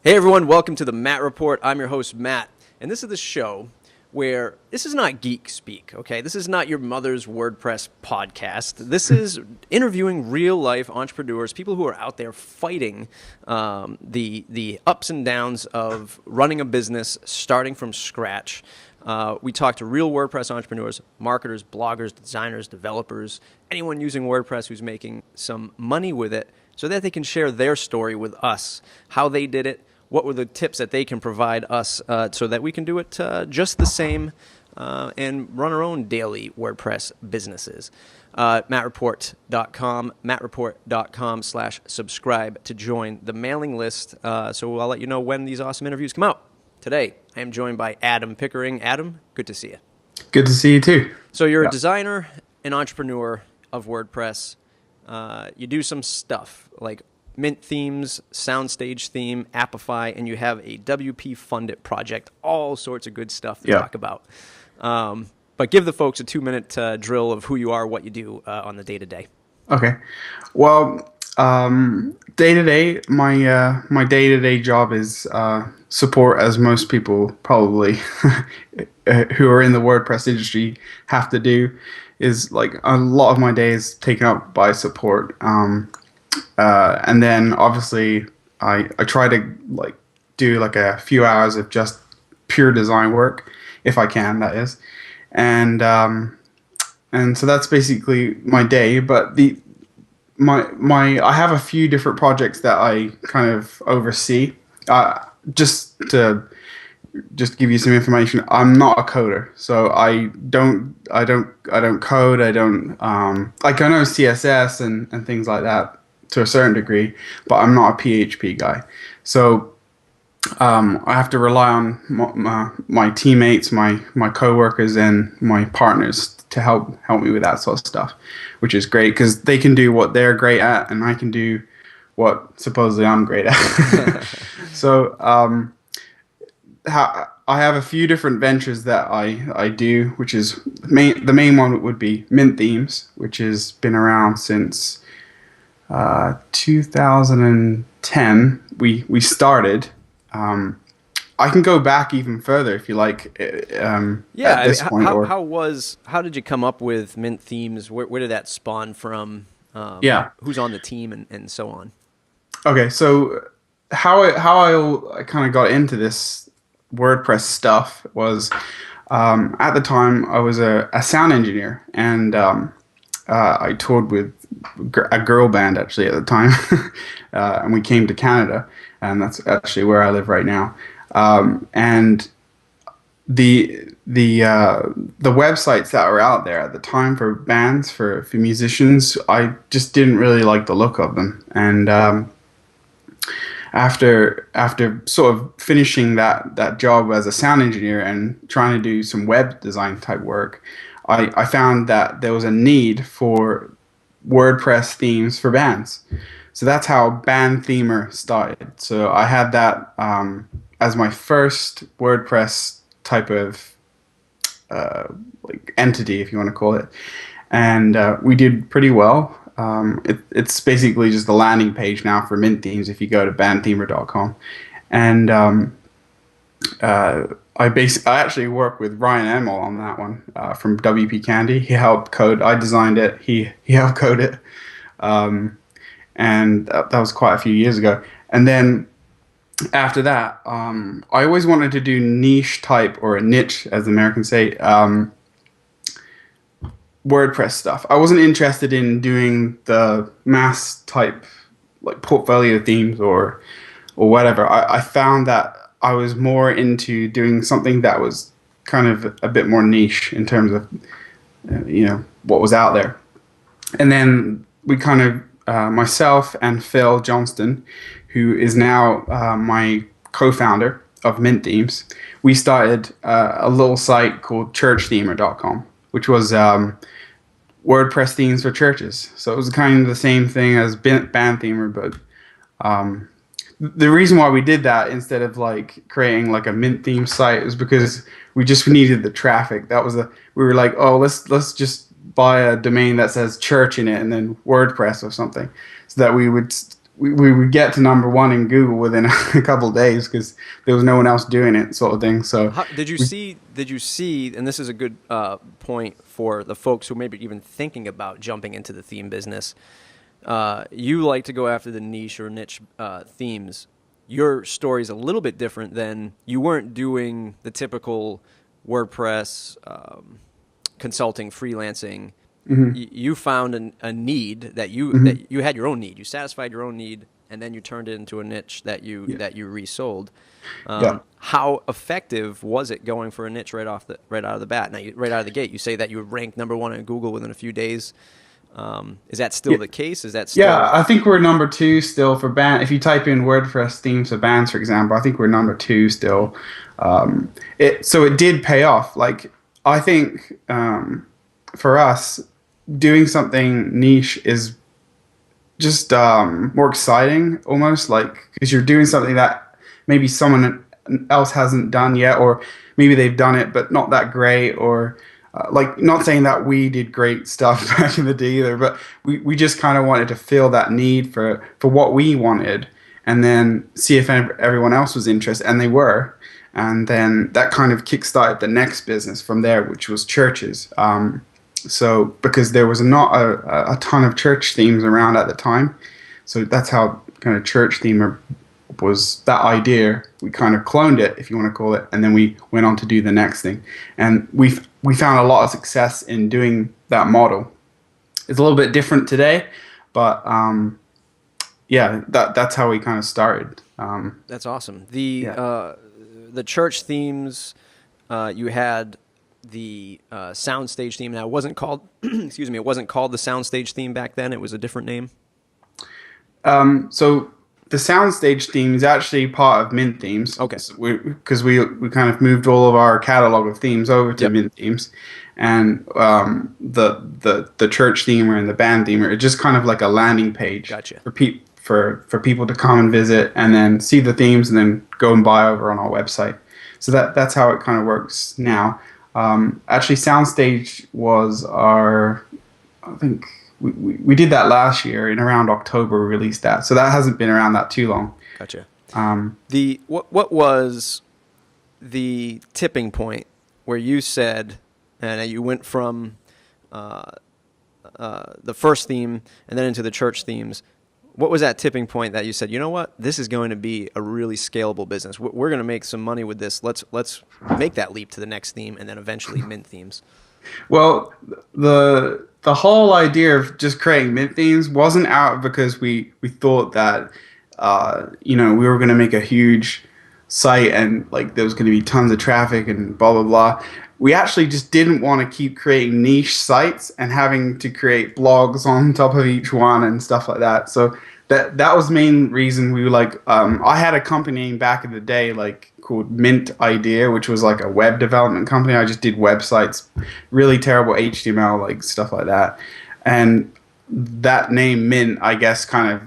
Hey everyone, welcome to the Matt Report. I'm your host, Matt, and this is the show where this is not geek speak, okay? This is not your mother's WordPress podcast. This is interviewing real-life entrepreneurs, people who are out there fighting the ups and downs of running a business, starting from scratch. We talk to real WordPress entrepreneurs, marketers, bloggers, designers, developers, anyone using WordPress who's making some money with it so that they can share their story with us, how they did it, what were the tips that they can provide us so that we can do it just the same and run our own daily WordPress businesses. MattReport.com, MattReport.com/subscribe to join the mailing list. So I'll let you know when these awesome interviews come out. Today, I am joined by Adam Pickering. Adam, good to see you. Good to see you too. So you're a designer, an entrepreneur of WordPress. You do some stuff like Mint themes, Soundstage theme, Appify, and you have a WP Fundit project. All sorts of good stuff to talk about. But give the folks a 2-minute drill of who you are, what you do on the day-to-day. Okay. Well, day-to-day, my day-to-day job is support, as most people probably who are in the WordPress industry have to do. Is like a lot of my day is taken up by support. And then obviously I try to like do like a few hours of just pure design work, if I can, that is. And so that's basically my day. But I have a few different projects that I kind of oversee. Just to give you some information, I'm not a coder, so I don't code. I don't like, I know CSS and things like that to a certain degree, but I'm not a PHP guy. So I have to rely on my teammates, my coworkers, and my partners to help me with that sort of stuff, which is great because they can do what they're great at, and I can do what supposedly I'm great at. So I have a few different ventures that I do, which is the main one would be Mint Themes, which has been around since 2010. We started. I can go back even further if you like. At this point, how did you come up with Mint Themes? Where did that spawn from? Who's on the team and so on? Okay, so how I kind of got into this WordPress stuff was at the time I was a sound engineer, and I toured with a girl band actually at the time, and we came to Canada, and that's actually where I live right now. And the websites that were out there at the time for bands, for musicians, I just didn't really like the look of them. And after sort of finishing that job as a sound engineer and trying to do some web design type work, I found that there was a need for WordPress themes for bands. So that's how Band Themer started. So I had that as my first WordPress type of like entity, if you want to call it. And we did pretty well. It's basically just the landing page now for Mint Themes if you go to bandthemer.com. And I actually worked with Ryan Emmel on that one from WP Candy. He helped code. I designed it. He helped code it. And that was quite a few years ago. And then after that, I always wanted to do niche type, or a niche, as the Americans say, WordPress stuff. I wasn't interested in doing the mass type like portfolio themes or whatever. I found that I was more into doing something that was kind of a bit more niche in terms of what was out there. And then we kind of myself and Phil Johnston, who is now my co-founder of Mint Themes, we started a little site called churchthemer.com, which was WordPress themes for churches. So it was kind of the same thing as Band Themer, but the reason why we did that instead of like creating like a Mint theme site was because we just needed the traffic. We were like, oh, let's just buy a domain that says church in it and then WordPress or something, so that we would we would get to number one in Google within a couple of days because there was no one else doing it, sort of thing. So How, did you we, see? Did you see? And this is a good point for the folks who may be even thinking about jumping into the theme business. You like to go after the niche or niche themes. Your story is a little bit different than you weren't doing the typical WordPress consulting, freelancing. You found a need that you had your own need. You satisfied your own need, and then you turned it into a niche that you resold. yeah. How effective was it going for a niche right out of the bat? Now, right out of the gate, you say that you ranked number one in Google within a few days. Is that still the case? Is that still? Yeah, I think we're number two still for band. If you type in WordPress themes for bands, for example, I think we're number two still. So it did pay off. Like I think for us, doing something niche is just more exciting, almost like because you're doing something that maybe someone else hasn't done yet, or maybe they've done it but not that great, or like not saying that we did great stuff back in the day either, but we just kind of wanted to fill that need for what we wanted, and then see if everyone else was interested, and they were, and then that kind of kickstarted the next business from there, which was churches. So because there was not a ton of church themes around at the time, so that's how kind of church theme was that idea. We kind of cloned it, if you want to call it, and then we went on to do the next thing, and we found a lot of success in doing that model. It's a little bit different today, but yeah, that's how we kind of started. That's awesome. The church themes, you had the soundstage theme. Now, it wasn't called excuse me, it wasn't called the soundstage theme back then. It was a different name. So the soundstage theme is actually part of Mint Themes. Okay. Because we kind of moved all of our catalog of themes over to Mint Themes, and the church themer and the band themer, it's just kind of like a landing page. Gotcha. For people to come and visit and then see the themes and then go and buy over on our website. So that's how it kind of works now. Actually, Soundstage was our, I think we did that last year in around October. We released that, so that hasn't been around that too long. Gotcha. What was the tipping point where you said, and you went from the first theme and then into the church themes? What was that tipping point that you said, you know what, this is going to be a really scalable business. We're going to make some money with this. Let's make that leap to the next theme and then eventually Mint Themes. Well, the whole idea of just creating Mint Themes wasn't out because we thought that we were going to make a huge site and like there was going to be tons of traffic and blah blah blah. We actually just didn't want to keep creating niche sites and having to create blogs on top of each one and stuff like that. So that was the main reason we were like, I had a company back in the day like called Mint Idea, which was like a web development company. I just did websites, really terrible HTML, like stuff like that. And that name Mint, I guess, kind of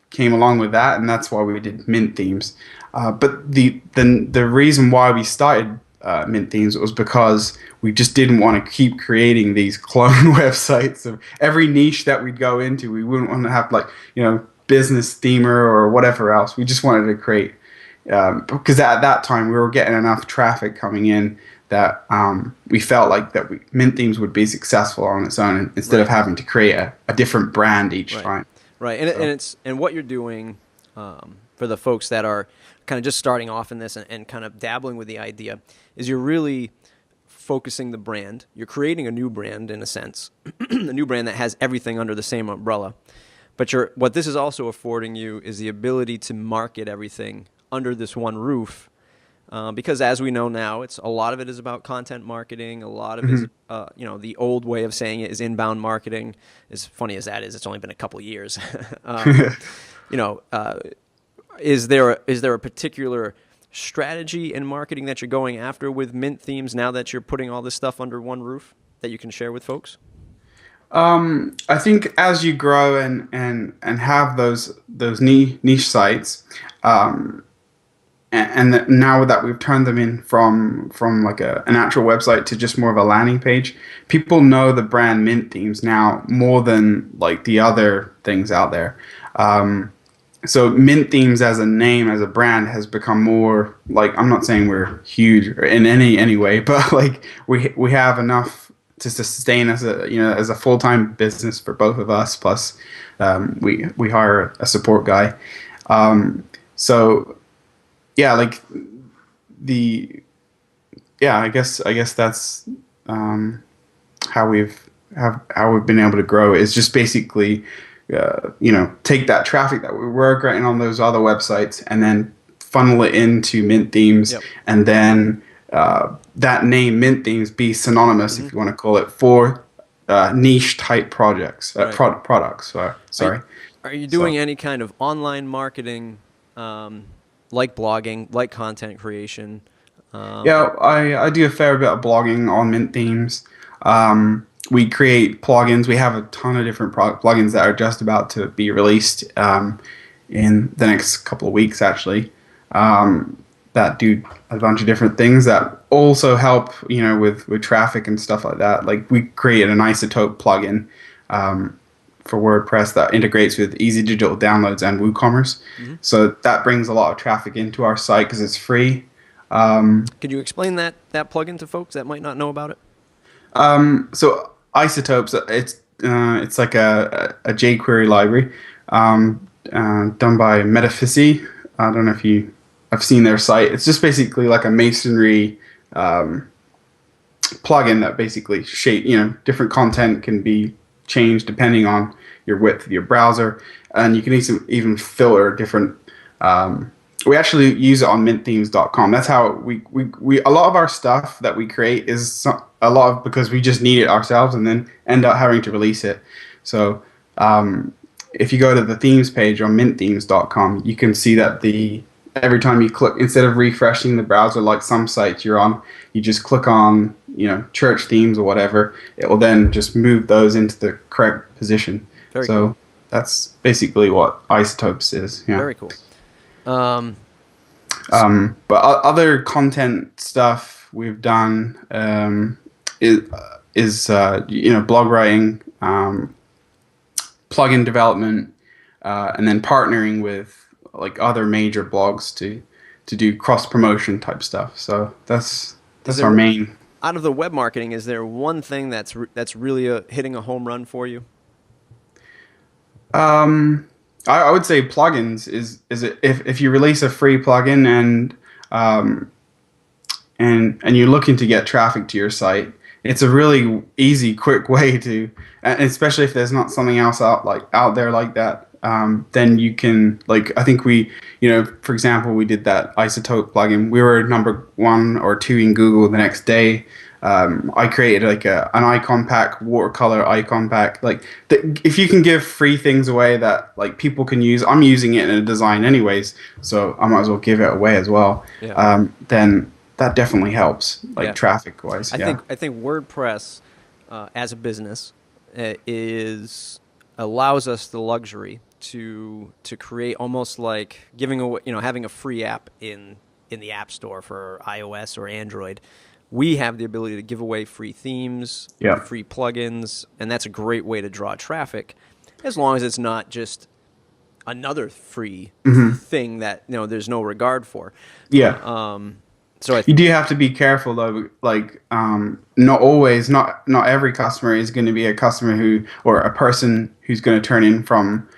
came along with that, and that's why we did Mint Themes. But the reason why we started Mint Themes was because we just didn't want to keep creating these clone websites of every niche that we'd go into. We wouldn't want to have like business themer or whatever else. We just wanted to create because at that time we were getting enough traffic coming in that we felt like Mint Themes would be successful on its own instead of having to create a different brand each time. Right, and what you're doing for the folks that are kind of just starting off in this and kind of dabbling with the idea is you're really focusing the brand. You're creating a new brand in a sense, a new brand that has everything under the same umbrella. But what this is also affording you is the ability to market everything under this one roof. Because as we know now, a lot of it is about content marketing. A lot of it is, the old way of saying it is inbound marketing. As funny as that is, it's only been a couple years. Is there a particular strategy in marketing that you're going after with Mint Themes now that you're putting all this stuff under one roof that you can share with folks? I think as you grow and have those niche sites, and now that we've turned them in from like an actual website to just more of a landing page, people know the brand Mint Themes now more than like the other things out there. so Mint Themes as a name, as a brand, has become more like, I'm not saying we're huge in any way, but like we have enough to sustain as a, as a full-time business for both of us. Plus, we hire a support guy. So yeah, like the yeah, I guess that's how we've been able to grow, is just basically take that traffic that we were getting on those other websites and then funnel it into Mint Themes, Yep. and then that name Mint Themes be synonymous, if you want to call it, for niche type projects, Right. products. Are you, Sorry. are you So doing any kind of online marketing, like blogging, like content creation? yeah, I do a fair bit of blogging on Mint Themes. We create plugins. We have a ton of different plugins that are just about to be released in the next couple of weeks, actually, that do a bunch of different things that also help, with traffic and stuff like that. Like, we created an isotope plugin for WordPress that integrates with Easy Digital Downloads and WooCommerce. Mm-hmm. So that brings a lot of traffic into our site because it's free. Could you explain that plugin to folks that might not know about it? So isotopes, it's like a jQuery library done by Metaphysi. I don't know if I've seen their site. It's just basically like a masonry plugin that basically different content can be changed depending on your width of your browser, and you can even filter different. We actually use it on mintthemes.com. That's how we a lot of our stuff that we create is a lot of because we just need it ourselves and then end up having to release it. So if you go to the themes page on mintthemes.com, you can see that every time you click, instead of refreshing the browser like some sites you're on, you just click on church themes or whatever. It will then just move those into the correct position. Very So cool. that's basically what isotopes is. Yeah. Very cool. But other content stuff we've done is blog writing, plugin development, and then partnering with like other major blogs to do cross promotion type stuff. So that's our main. Out of the web marketing, is there one thing that's really hitting a home run for you? I would say plugins is if you release a free plugin and you're looking to get traffic to your site, it's a really easy, quick way to, and especially if there's not something else out there like that. Then you can, like, I think for example, we did that isotope plugin. We were number 1 or 2 in Google the next day. I created like an icon pack, watercolor icon pack. Like, if you can give free things away that like people can use, I'm using it in a design anyways, so I might as well give it away as well. Yeah. Then that definitely helps, like, Yeah. traffic wise. I think WordPress as a business allows us the luxury to create almost like giving away, having a free app in the App Store for iOS or Android. We have the ability to give away free themes, Yeah. free plugins, and that's a great way to draw traffic, as long as it's not just another free thing that there's no regard for. Yeah. So You do have to be careful though. Like, not every customer is going to be a customer or a person who's going to turn in from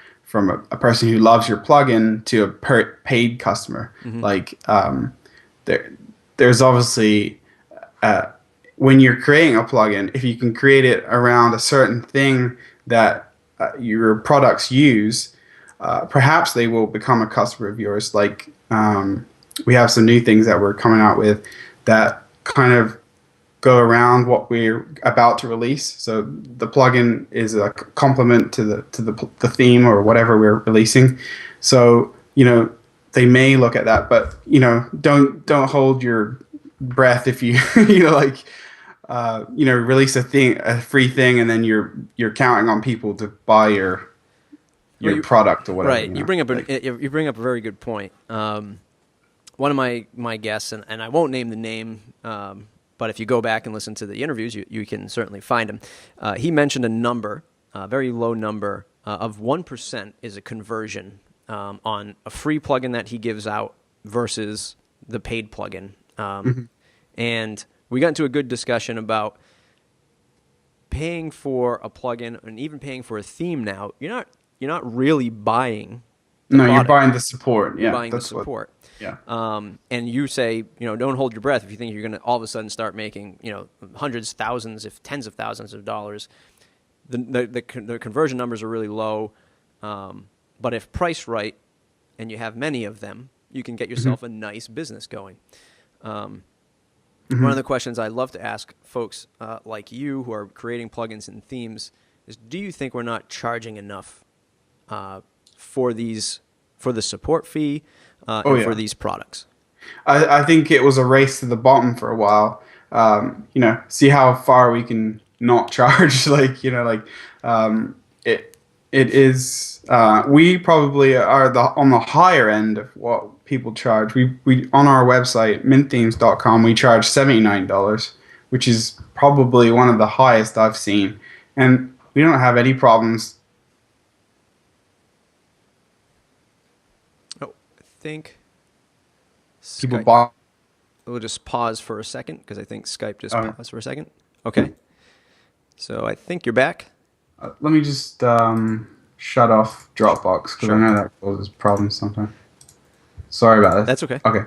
a person who loves your plugin to a paid customer. Like, there's obviously when you're creating a plugin, if you can create it around a certain thing that your products use, perhaps they will become a customer of yours. Like, we have some new things that we're coming out with that kind of go around what we're about to release. So the plugin is a complement to the theme or whatever we're releasing. So they may look at that, but don't hold your breath if you release a free thing and then you're counting on people to buy your product or whatever. Right. You bring up a very good point. One of my guests, and I won't name the name, but if you go back and listen to the interviews, you can certainly find him. He mentioned a number, a very low number of 1% is a conversion on a free plugin that he gives out versus the paid plugin. And we got into a good discussion about paying for a plugin and even paying for a theme now. You're not really buying the No, product. you're buying the support. You're Yeah, buying the that's support. Yeah. And you say, don't hold your breath if you think you're going to all of a sudden start making, hundreds, thousands, if tens of thousands of dollars. The conversion numbers are really low. But if priced right and you have many of them, you can get yourself a nice business going. One of the questions I love to ask folks like you who are creating plugins and themes is, do you think we're not charging enough for the support fee for these products? I think it was a race to the bottom for a while. See how far we can not charge. It is. We probably are on the higher end of what people charge. We on our website mintthemes.com we charge $79, which is probably one of the highest I've seen, and we don't have any problems. Oh, I think People buy. We'll just pause for a second because I think Skype just paused for a second. Okay. So I think you're back. Let me just shut off Dropbox because I know that causes problems sometimes. Sorry about that. That's okay. Okay.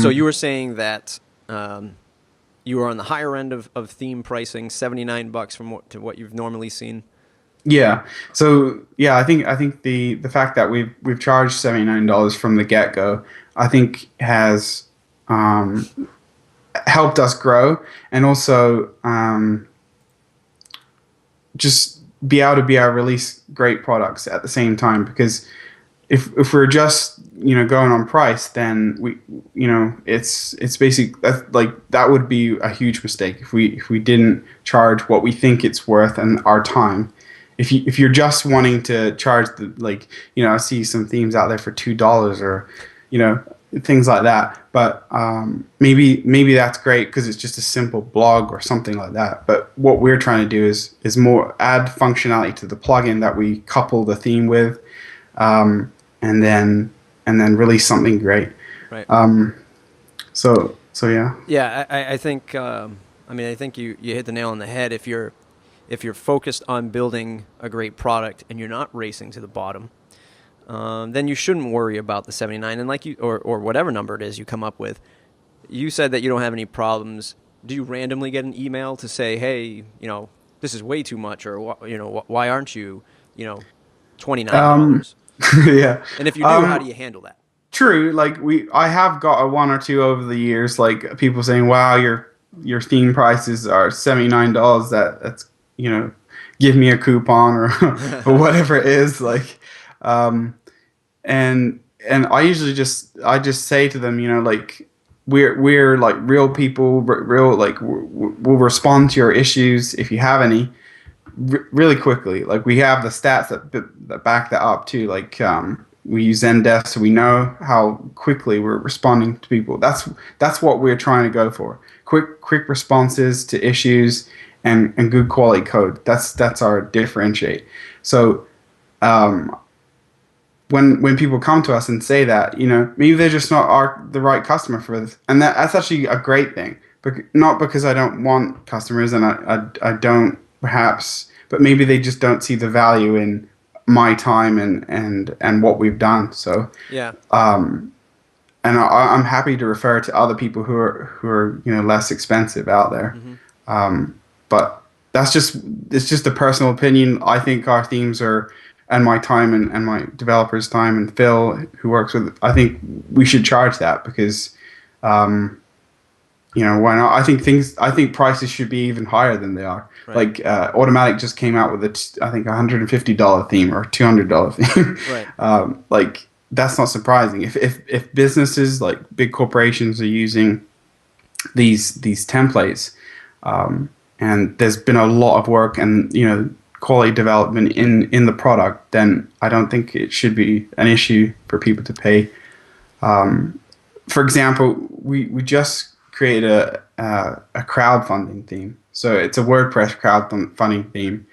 So you were saying that you were on the higher end of theme pricing, $79 to what you've normally seen. Yeah. So yeah, I think the fact that we've charged $79 from the get-go, I think has helped us grow, and also just be able to release great products at the same time. Because if we're just going on price, then it's basic. That would be a huge mistake if we didn't charge what we think it's worth and our time. If you're just wanting to charge I see some themes out there for $2 or things like that, but maybe that's great because it's just a simple blog or something like that. But what we're trying to do is more add functionality to the plugin that we couple the theme with, and then release something great. Right. So yeah. Yeah, I think I think you hit the nail on the head. If you're focused on building a great product and you're not racing to the bottom, then you shouldn't worry about the 79 and or whatever number it is you come up with. You said that you don't have any problems. Do you randomly get an email to say, hey, this is way too much, or why aren't you, $29? Yeah. And if you do, how do you handle that? True. I have got a one or two over the years, people saying, wow, your theme prices are $79. That's give me a coupon or or whatever it is. And I usually just say to them, we're like real people, we'll respond to your issues if you have any really quickly. We have the stats that back that up too. We use Zendesk, so we know how quickly we're responding to people. That's what we're trying to go for. Quick responses to issues and good quality code. That's our differentiate. So when people come to us and say that, maybe they're just not the right customer for this, and that's actually a great thing. But not because I don't want customers, and I don't perhaps, but maybe they just don't see the value in my time and what we've done. So yeah. And I'm happy to refer to other people who are less expensive out there. But it's just a personal opinion. I think our themes and my time and my developer's time and Phil, who works with, I think we should charge that because, why not? I think prices should be even higher than they are. Right. Automatic just came out with I think $150 theme or $200 theme. Right. That's not surprising. If businesses big corporations are using these templates, and there's been a lot of work and quality development in the product, then I don't think it should be an issue for people to pay. For example, we just created a crowdfunding theme. So it's a WordPress crowdfunding theme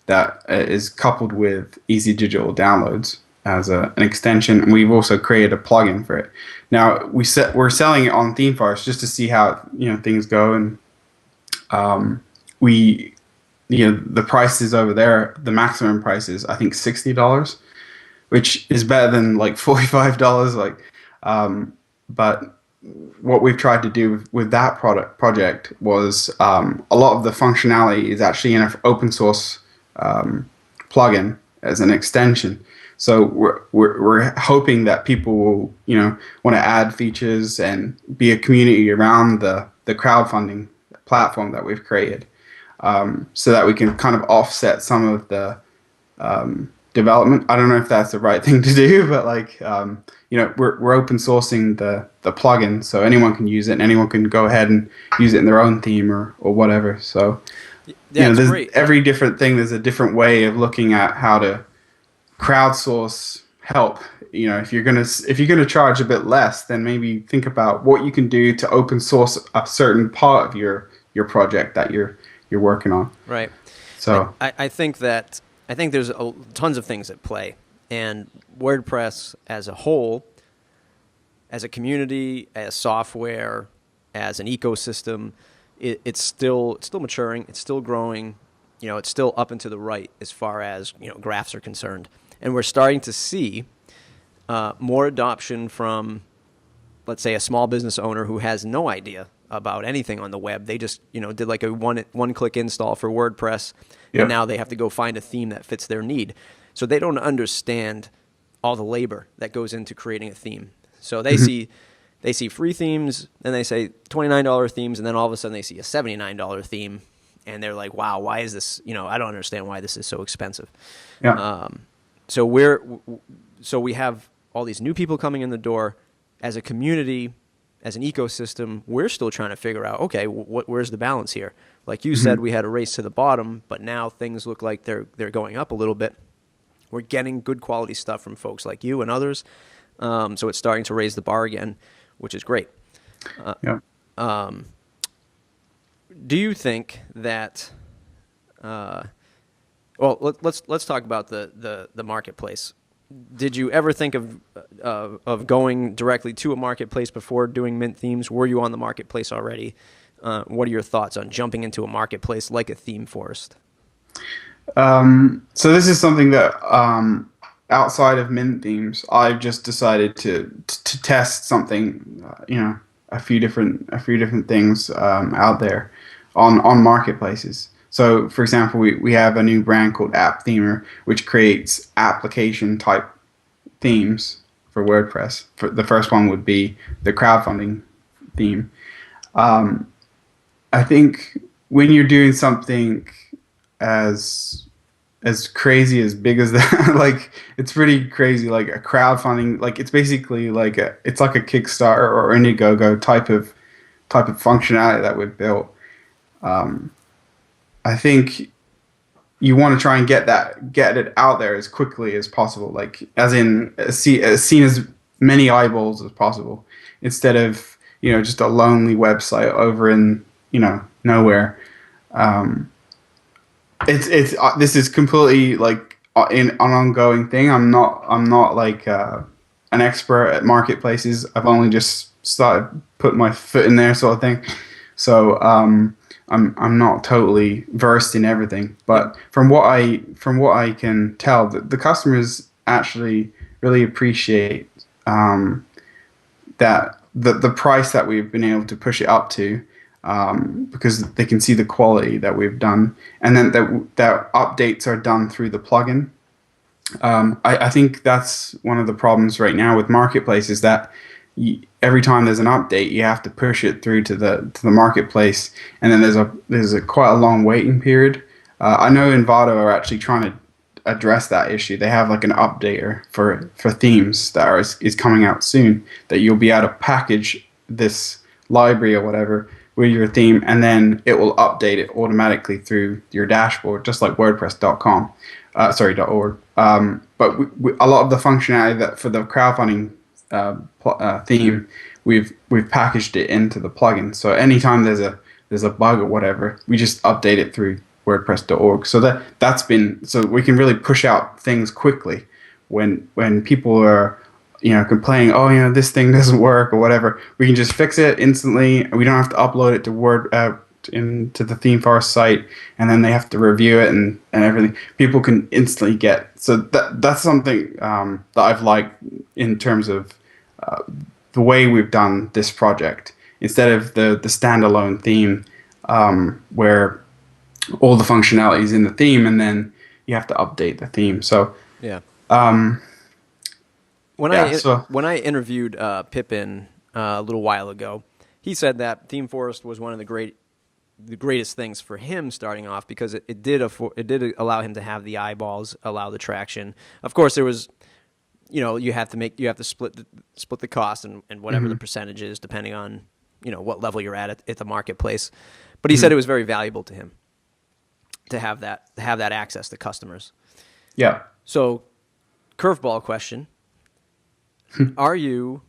that is coupled with easy digital downloads. an extension, and we've also created a plugin for it. Now we're selling it on ThemeForest just to see how things go, and we the prices over there, the maximum price is I think $60, which is better than like $45. But what we've tried to do with that project was a lot of the functionality is actually in an open source plugin as an extension. So we're hoping that people will want to add features and be a community around the crowdfunding platform that we've created, so that we can kind of offset some of the development. I don't know if that's the right thing to do, but we're open sourcing the plugin, so anyone can use it, and anyone can go ahead and use it in their own theme or whatever. So there's great. Every different thing. There's a different way of looking at how to crowdsource help. If you're gonna charge a bit less, then maybe think about what you can do to open source a certain part of your project that you're working on. Right. So I think there's tons of things at play, and WordPress as a whole, as a community, as software, as an ecosystem, it's still maturing. It's still growing. It's still up and to the right as far as graphs are concerned, and we're starting to see more adoption from, let's say, a small business owner who has no idea about anything on the web. They just did like a one-click install for WordPress, and now they have to go find a theme that fits their need. So they don't understand all the labor that goes into creating a theme. So they see free themes, and they say $29 themes, and then all of a sudden they see a $79 theme, and they're like, "Wow, why is this? I don't understand why this is so expensive." Yeah. So we have all these new people coming in the door. As a community, as an ecosystem, we're still trying to figure out, okay, where's the balance here? Like you said, we had a race to the bottom, but now things look like they're going up a little bit. We're getting good quality stuff from folks like you and others, so it's starting to raise the bar again, which is great. Do you think that? Well, let's talk about the marketplace. Did you ever think of going directly to a marketplace before doing Mint themes? Were you on the marketplace already? What are your thoughts on jumping into a marketplace like a ThemeForest? So this is something that outside of Mint themes, I've just decided to test something. A few different things out there on marketplaces. So, for example, we have a new brand called App Themer, which creates application-type themes for WordPress. The first one would be the crowdfunding theme. I think when you're doing something as crazy as big as that, it's pretty crazy. Like a crowdfunding, it's basically it's like a Kickstarter or Indiegogo type of functionality that we've built. I think you want to try and get it out there as quickly as possible, as seen as many eyeballs as possible, instead of just a lonely website over in nowhere. This is completely an ongoing thing. I'm not an expert at marketplaces. I've only just started putting my foot in there, sort of thing. So I'm not totally versed in everything, but from what I can tell, the customers actually really appreciate that the price that we've been able to push it up to, because they can see the quality that we've done, and then that updates are done through the plugin. I think that's one of the problems right now with marketplaces, that every time there's an update, you have to push it through to the marketplace, and then there's quite a long waiting period. I know Envato are actually trying to address that issue. They have an updater for themes that is coming out soon, that you'll be able to package this library or whatever with your theme, and then it will update it automatically through your dashboard, just like WordPress.com, .org. But a lot of the functionality that for the crowdfunding theme, we've packaged it into the plugin. So anytime there's a bug or whatever, we just update it through WordPress.org. So that's been, so we can really push out things quickly. when people are complaining, oh, this thing doesn't work or whatever, we can just fix it instantly. We don't have to upload it to into the theme forest site, and then they have to review it and everything. People can instantly get. So that's something that I've liked in terms of the way we've done this project, instead of the standalone theme where all the functionality is in the theme and then you have to update the theme. So Yeah. um, When yeah, when I interviewed Pippin a little while ago, he said that Theme Forest was one of the greatest things for him starting off, because it did allow him to have the eyeballs, allow the traction. Of course, there was, you have to split the cost and whatever the percentage is, depending on what level you're at the marketplace. But he said it was very valuable to him to have that access to customers. yeah. So, curveball question: are you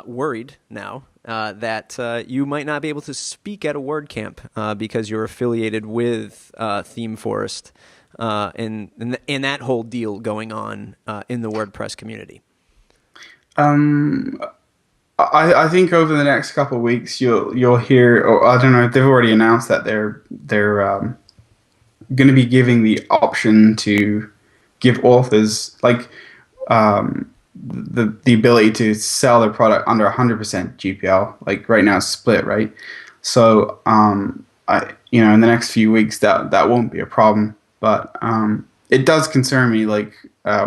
worried now that you might not be able to speak at a WordCamp because you're affiliated with Theme Forest and that whole deal going on in the WordPress community? I think over the next couple of weeks you'll hear, or I don't know, they've already announced that they're going to be giving the option to give authors the ability to sell their product under 100% GPL. Like right now it's split, right? So in the next few weeks that won't be a problem, but it does concern me. Like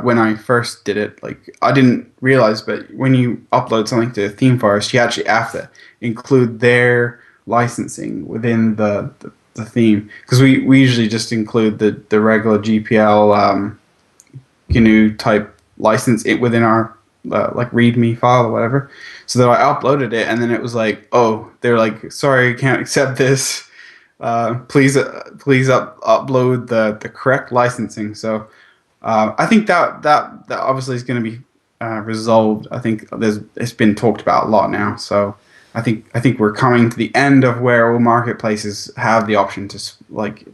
when I first did it, like I didn't realize, but when you upload something to Theme Forest, you actually have to include their licensing within the theme, because we usually just include the regular GPL GNU type license it within our README file or whatever. So that I uploaded it, and then it was like, oh, they're like, sorry, can't accept this. Please upload the correct licensing. So I think that obviously is going to be resolved. I think it's been talked about a lot now. So I think we're coming to the end of where all marketplaces have the option to like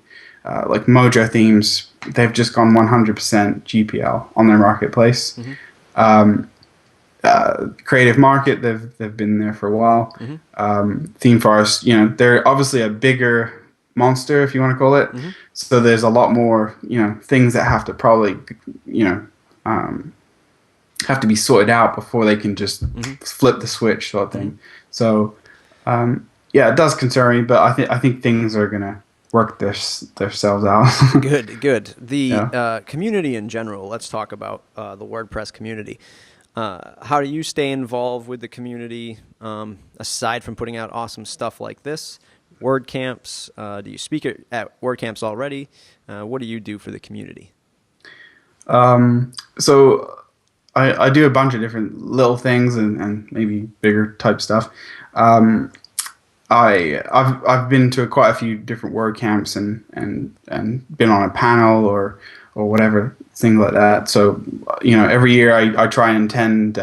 Mojo Themes. They've just gone 100% GPL on their marketplace. Creative Market, they've been there for a while. Theme Forest, they're obviously a bigger monster, if you want to call it. So there's a lot more, things that have to probably, have to be sorted out before they can just flip the switch, sort of thing. So, it does concern me, but I think things are gonna work themselves out. Good. The community in general. Let's talk about the WordPress community. How do you stay involved with the community aside from putting out awesome stuff like this? WordCamps. Do you speak at WordCamps already? What do you do for the community? So I do a bunch of different little things and maybe bigger type stuff. I've been to quite a few different WordCamps and been on a panel or whatever, things like that. So every year I try and attend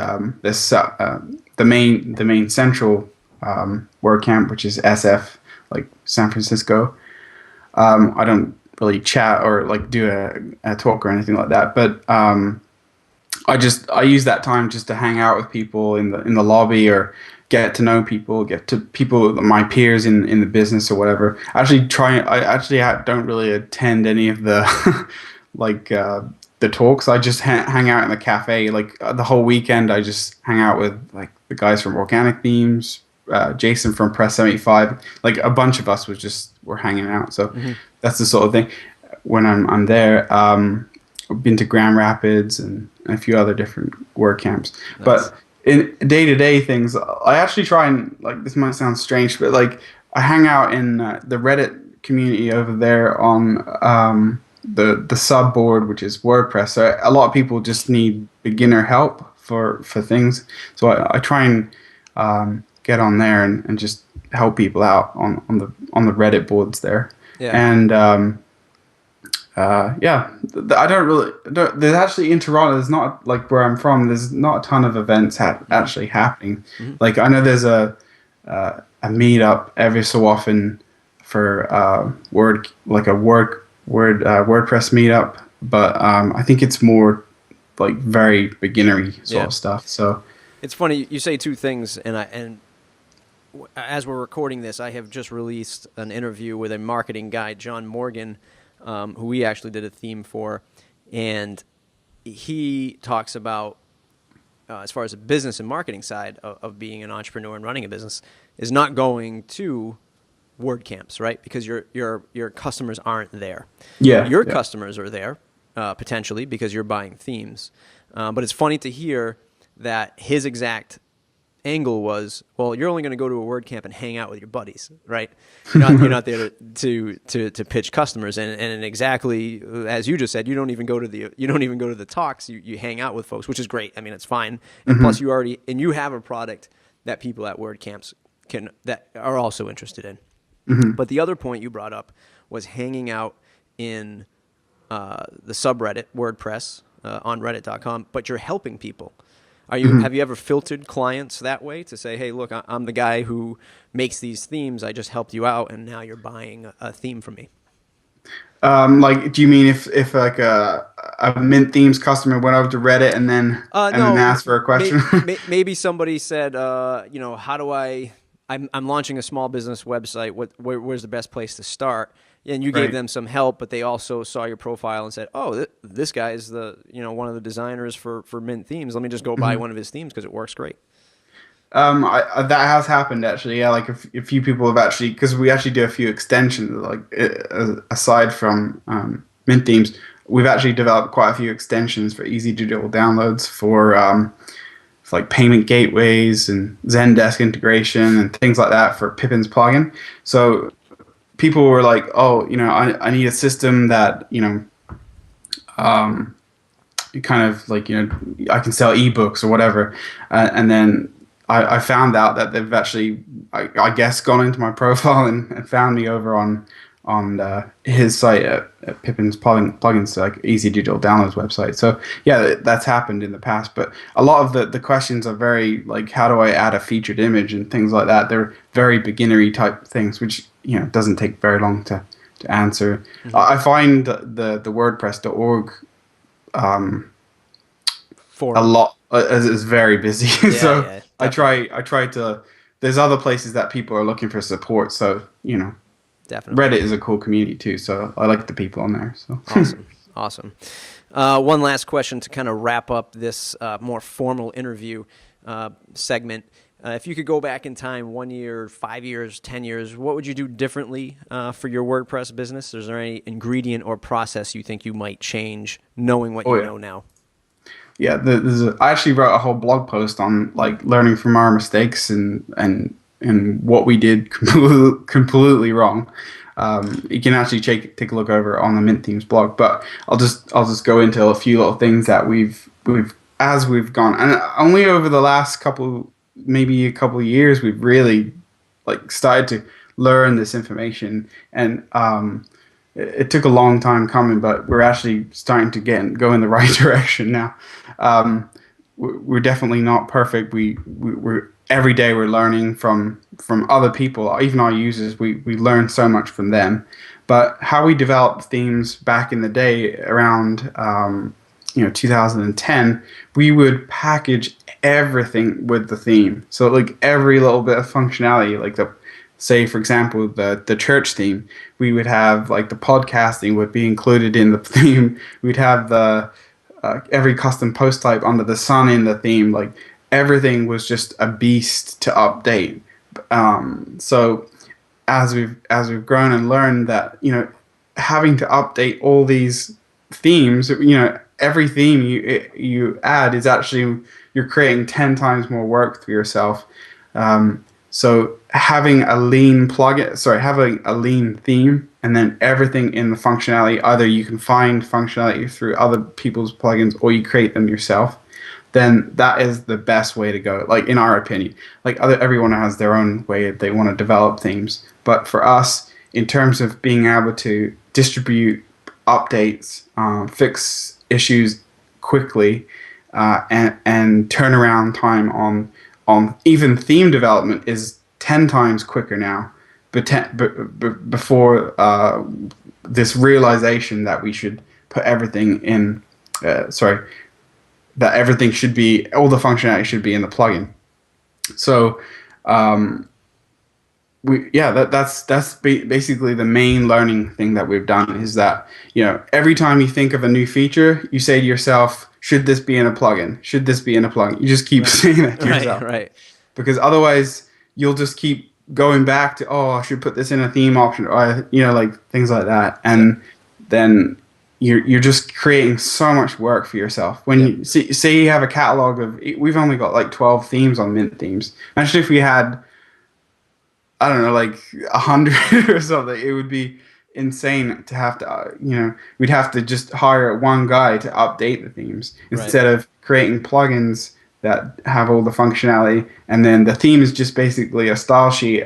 this the main central WordCamp, which is SF, like San Francisco. I don't really chat or do a talk or anything like that, but I use that time just to hang out with people in the lobby, or get to know people, my peers in the business or whatever. I don't really attend any of the the talks. I just hang out in the cafe. The whole weekend I just hang out with the guys from Organic Themes, Jason from Press 75. A bunch of us were hanging out. So that's the sort of thing when I'm there. I've been to Grand Rapids and a few other different WordCamps. Nice. But in day-to-day things, I actually try and, this might sound strange, but I hang out in the Reddit community over there on the sub board, which is WordPress. So a lot of people just need beginner help for things. So I try and get on there and just help people out on the Reddit boards there. Yeah. And there's actually in Toronto, there's not, where I'm from, there's not a ton of events actually happening. I know there's a meetup every so often for WordPress meetup, but I think it's more like very beginnery sort Yeah. of stuff. So It's funny you say two things, and as we're recording this, I have just released an interview with a marketing guy, John Morgan, who we actually did a theme for, and he talks about as far as the business and marketing side of being an entrepreneur and running a business is not going to WordCamps, right? Because your customers aren't there. yeah, Your yeah. customers are there potentially because you're buying themes. But it's funny to hear that his exact angle was, well, you're only going to go to a WordCamp and hang out with your buddies, right? You're not there to pitch customers, and exactly as you just said, you don't even go to the talks. You hang out with folks, which is great. I mean, it's fine. And plus, you have a product that people at WordCamps that are also interested in. But the other point you brought up was hanging out in the subreddit WordPress on Reddit.com, but you're helping people. Have you ever filtered clients that way to say, hey, look, I'm the guy who makes these themes. I just helped you out, and now you're buying a theme from me? Like, do you mean if like a Mint Themes customer went over to Reddit and then No, asked for a question? maybe somebody said, how do I'm launching a small business website. Where's the best place to start? And you gave Right. them some help, but they also saw your profile and said, "Oh, this guy is one of the designers for Mint Themes. Let me just go buy one of his themes because it works great." That has happened actually. Yeah, like a few people have actually, because we actually do a few extensions. Like aside from Mint Themes, we've actually developed quite a few extensions for easy digital downloads for like payment gateways and Zendesk integration and things like that for Pippin's plugin. So people were like, "Oh, I need a system that kind of like I can sell ebooks or whatever," and then I found out that they've actually I guess gone into my profile and found me over on his site at Pippin's plugins, like easy digital downloads website. So yeah, that's happened in the past, but a lot of the questions are very like, how do I add a featured image and things like that. They're very beginnery type things, which doesn't take very long to answer. I find the WordPress.org a lot is very busy. Yeah, So yeah, I try to. There's other places that people are looking for support. So definitely. Reddit is a cool community too. So I like the people on there. So Awesome. One last question to kind of wrap up this more formal interview segment. If you could go back in time 1 year, 5 years, 10 years, what would you do differently for your WordPress business? Is there any ingredient or process you think you might change, knowing what you know now? Yeah, I actually wrote a whole blog post on like learning from our mistakes and what we did completely wrong. You can actually take a look over on the Mint Themes blog, but I'll just go into a few little things that we've as we've gone, and only over the last maybe a couple of years we've really like started to learn this information, and it took a long time coming, but we're actually starting to go in the right direction now. We're definitely not perfect. We're every day we're learning from other people, even our users. We learn so much from them. But how we developed themes back in the day around 2010, we would package everything with the theme. So like every little bit of functionality, like say for example the church theme, we would have like the podcasting would be included in the theme. We'd have the every custom post type under the sun in the theme. Like everything was just a beast to update. So as we've grown and learned that having to update all these themes, every theme you add is actually you're creating 10 times more work for yourself. So having a lean theme, and then everything in the functionality, either you can find functionality through other people's plugins or you create them yourself, then that is the best way to go, like in our opinion. Like everyone has their own way they want to develop themes, but for us, in terms of being able to distribute updates, fix issues quickly, and turnaround time on even theme development is 10 times quicker now, before this realization that we should put everything in that everything should be, all the functionality should be in the plugin. So that's basically the main learning thing that we've done, is that, every time you think of a new feature, you say to yourself, should this be in a plugin? Should this be in a plugin? You just keep saying that to yourself. Right. Because otherwise you'll just keep going back to, oh, I should put this in a theme option, or like things like that, and then you're just creating so much work for yourself. When you say you have a catalog of, we've only got like 12 themes on Mint Themes. Imagine if we had, I don't know, like 100 or something. It would be insane to have to, we'd have to just hire one guy to update the themes instead of creating plugins that have all the functionality. And then the theme is just basically a style sheet,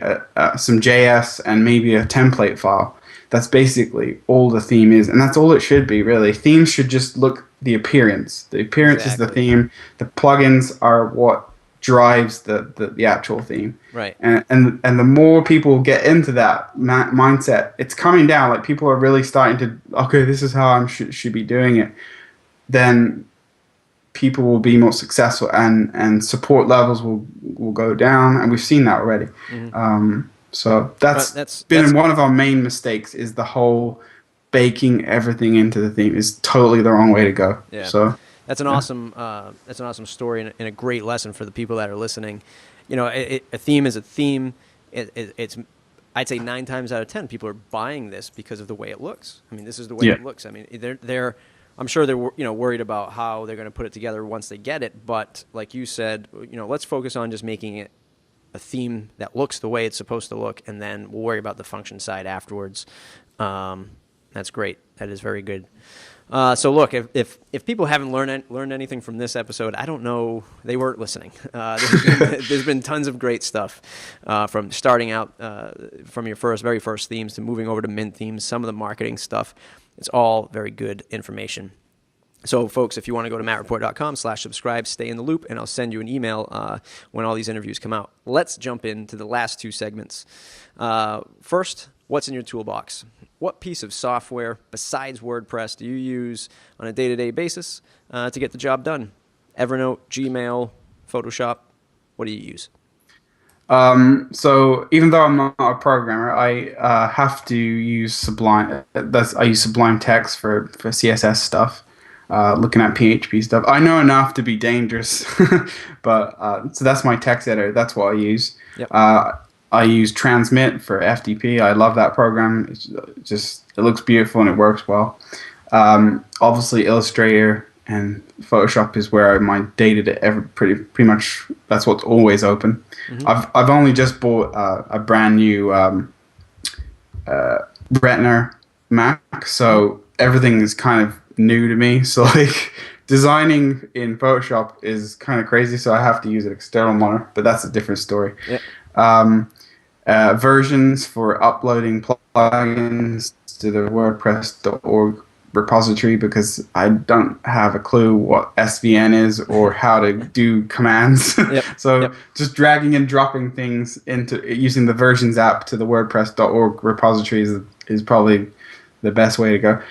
some JS, and maybe a template file. That's basically all the theme is. And that's all it should be, really. Themes should just look the appearance. The appearance is the theme. The plugins are what drives the actual theme. Right. And the more people get into that mindset, it's coming down. Like, people are really starting to, okay, this is how I should be doing it. Then people will be more successful, and support levels will go down, and we've seen that already. So that's been one of our main mistakes, is the whole baking everything into the theme is totally the wrong way to go. Yeah. So that's an awesome story, and a great lesson for the people that are listening. A theme is a theme. It's I'd say 9 times out of 10 people are buying this because of the way it looks. I mean, this is the way it looks. I mean, they're I'm sure they're worried about how they're going to put it together once they get it. But like you said, let's focus on just making it a theme that looks the way it's supposed to look, and then we'll worry about the function side afterwards. That's great. That is very good. So look, if people haven't learned anything from this episode, I don't know, they weren't listening. There's been tons of great stuff, from starting out from your very first themes to moving over to Mint themes, some of the marketing stuff. It's all very good information. So folks, if you want to go to mattreport.com/subscribe, stay in the loop, and I'll send you an email when all these interviews come out. Let's jump into the last 2 segments. First, what's in your toolbox? What piece of software besides WordPress do you use on a day-to-day basis to get the job done? Evernote, Gmail, Photoshop? What do you use? So even though I'm not a programmer, I have to use Sublime. I use Sublime Text for CSS stuff. Looking at PHP stuff. I know enough to be dangerous, but so that's my text editor. That's what I use. Yep. I use Transmit for FTP. I love that program. It looks beautiful and it works well. Obviously, Illustrator and Photoshop is where my data pretty much, that's what's always open. Mm-hmm. I've only just bought a brand new Retina Mac, so everything is kind of new to me. So like, designing in Photoshop is kind of crazy, so I have to use an external monitor, but that's a different story. Yep. Versions for uploading plugins to the WordPress.org repository, because I don't have a clue what SVN is or how to do commands. So just dragging and dropping things into using the versions app to the WordPress.org repository is probably the best way to go.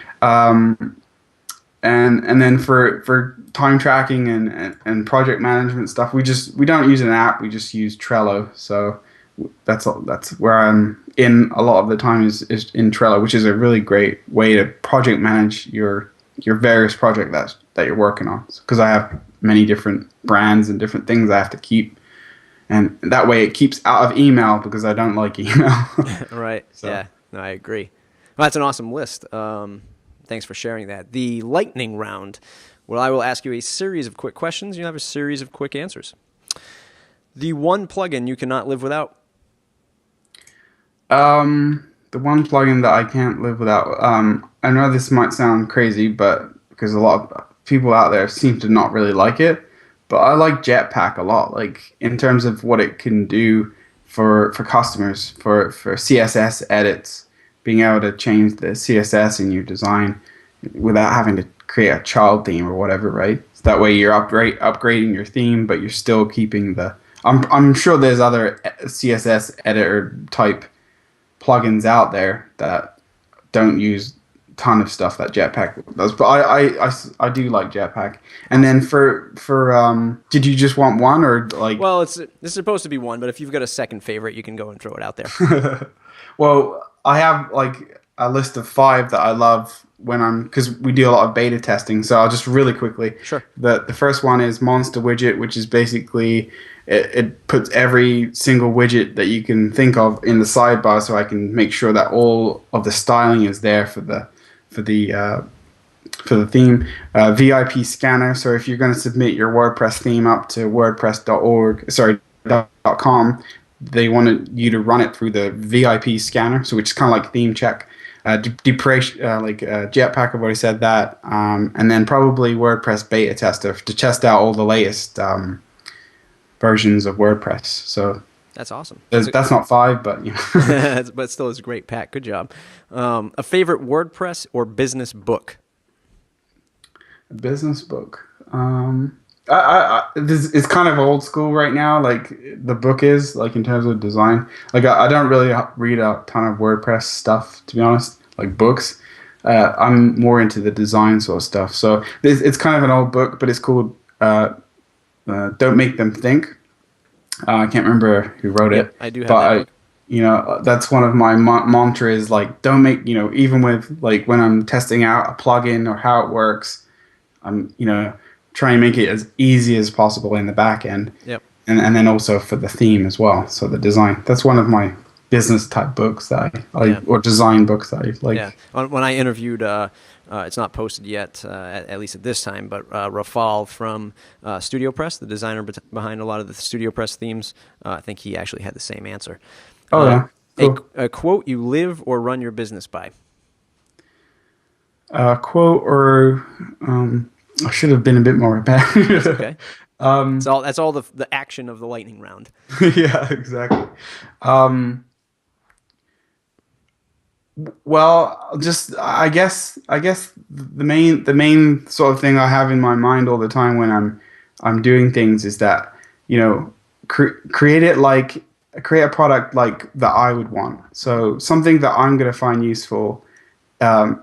And then for time tracking and project management stuff, we don't use an app. We just use Trello. So that's where I'm in a lot of the time is in Trello, which is a really great way to project manage your various projects that you're working on. Because I have many different brands and different things I have to keep, and that way it keeps out of email, because I don't like email. Right. So. Yeah. No, I agree. Well, that's an awesome list. Thanks for sharing that. The lightning round. Well, I will ask you a series of quick questions. You'll have a series of quick answers. The one plugin you cannot live without. The one plugin that I can't live without. I know this might sound crazy, but because a lot of people out there seem to not really like it, but I like Jetpack a lot. Like, in terms of what it can do for customers, for CSS edits, being able to change the CSS in your design without having to create a child theme or whatever, right? So that way you're upgrading your theme, but you're still keeping the. I'm sure there's other CSS editor type plugins out there that don't use ton of stuff that Jetpack does, but I do like Jetpack. And then did you just want one or like? Well, this is supposed to be one, but if you've got a second favorite, you can go and throw it out there. Well, I have like a list of 5 that I love because we do a lot of beta testing. So I'll just really quickly. Sure. The first one is Monster Widget, which is basically it puts every single widget that you can think of in the sidebar, so I can make sure that all of the styling is there for the theme. VIP scanner. So if you're going to submit your WordPress theme up to .com, they wanted you to run it through the VIP scanner, so which is kind of like theme check. Jetpack, I've already said that, and then probably WordPress beta tester to test out all the latest versions of WordPress. So that's awesome. That's not 5, but but still is great, Pat. Good job. A favorite WordPress or business book? A business book. It's kind of old school right now. Like the book is like in terms of design. Like I don't really read a ton of WordPress stuff, to be honest. Like books, I'm more into the design sort of stuff. So it's kind of an old book, but it's called "Don't Make Them Think." I can't remember who wrote it. I do have that book. That's one of my mantras. Like, don't make even with like when I'm testing out a plugin or how it works, I'm try and make it as easy as possible in the back end. Yep. And then also for the theme as well. So the design. That's one of my business type books that or design books that I like. Yeah. When I interviewed, it's not posted yet, at least at this time, but Rafal from Studio Press, the designer behind a lot of the Studio Press themes, I think he actually had the same answer. Oh, yeah. Cool. A quote you live or run your business by? Quote or I should have been a bit more repetitive. That's okay. That's all the action of the lightning round. Yeah, exactly. Well, just I guess the main sort of thing I have in my mind all the time when I'm doing things is that create a product like that I would want. So something that I'm going to find useful,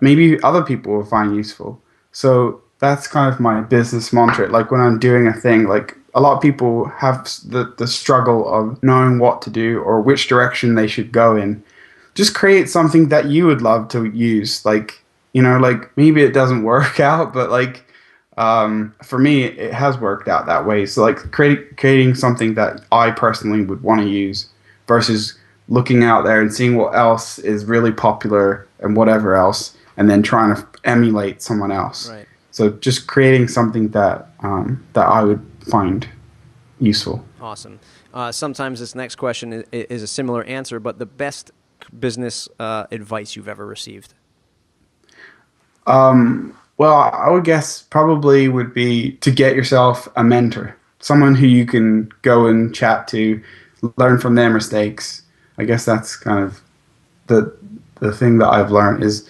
maybe other people will find useful. So that's kind of my business mantra. Like when I'm doing a thing, like a lot of people have the struggle of knowing what to do or which direction they should go in. Just create something that you would love to use. Like maybe it doesn't work out, but like for me, it has worked out that way. So like creating something that I personally would want to use versus looking out there and seeing what else is really popular and whatever else, and then trying to emulate someone else. Right. So just creating something that I would find useful. Awesome. Sometimes this next question is a similar answer, but the best business advice you've ever received? Well, I would guess probably would be to get yourself a mentor, someone who you can go and chat to, learn from their mistakes. I guess that's kind of the thing that I've learned is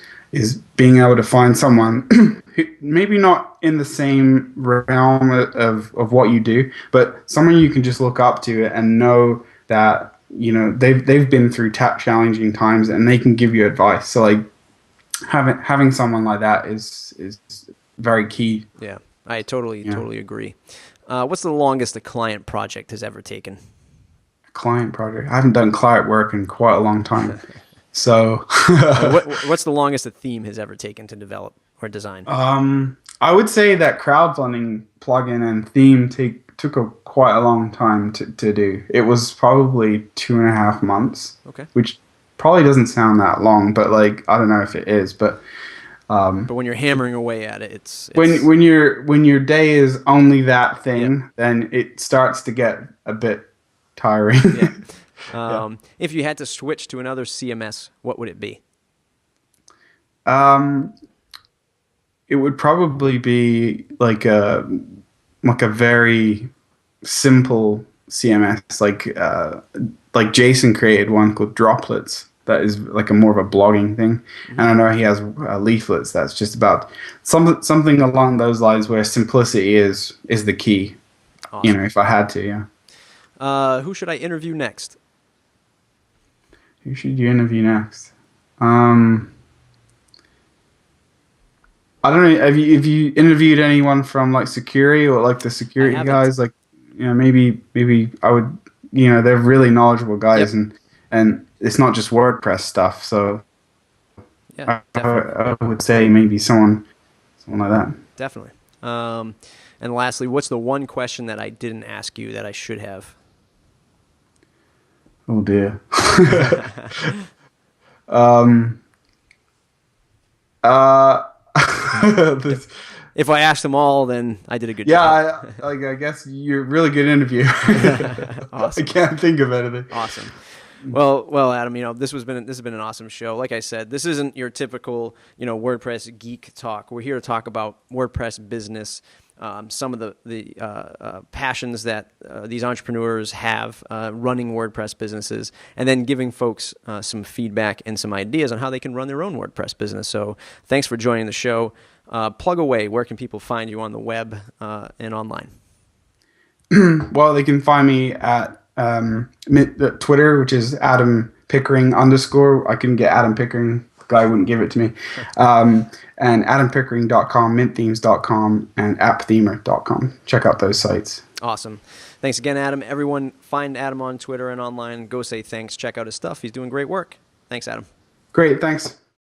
being able to find someone who maybe not in the same realm of what you do, but someone you can just look up to and know that they've been through challenging times and they can give you advice. So like having someone like that is very key. Yeah, I totally agree. What's the longest a client project has ever taken? A client project? I haven't done client work in quite a long time. So what's the longest a theme has ever taken to develop or design? I would say that crowdfunding plugin and theme took quite a long time to do. It was probably 2.5 months. Okay. Which probably doesn't sound that long, but like I don't know if it is, but when you're hammering away at it, it's when your day is only that thing, then it starts to get a bit tiring. Yeah. If you had to switch to another CMS, what would it be? It would probably be like a very simple CMS, like Jason created one called Droplets that is like more of a blogging thing. Mm-hmm. And I know he has leaflets that's just about something along those lines where simplicity is the key. Awesome. If I had to, yeah. Who should I interview next? Who should you interview next? I don't know. Have you interviewed anyone from like security or like the I security haven't. guys? Like, maybe I would. They're really knowledgeable guys, Yep. and it's not just WordPress stuff. So Yeah, I, definitely. I would say maybe someone like that. Definitely. And lastly, what's the one question that I didn't ask you that I should have? Oh dear. um. Uh. this, If I asked them all, then I did a good yeah. job. I guess you're a really good interview. I Awesome. can't think of anything. Awesome. Well, Adam, this has been an awesome show. Like I said, this isn't your typical, WordPress geek talk. We're here to talk about WordPress business, some of the passions that these entrepreneurs have running WordPress businesses, and then giving folks some feedback and some ideas on how they can run their own WordPress business. So, thanks for joining the show. Plug away. Where can people find you on the web and online? Well, they can find me at Twitter, which is Adam Pickering _. I couldn't get Adam Pickering. The guy wouldn't give it to me. And adampickering.com, mintthemes.com, and appthemer.com. Check out those sites. Awesome. Thanks again, Adam. Everyone, find Adam on Twitter and online. Go say thanks. Check out his stuff. He's doing great work. Thanks, Adam. Great, thanks.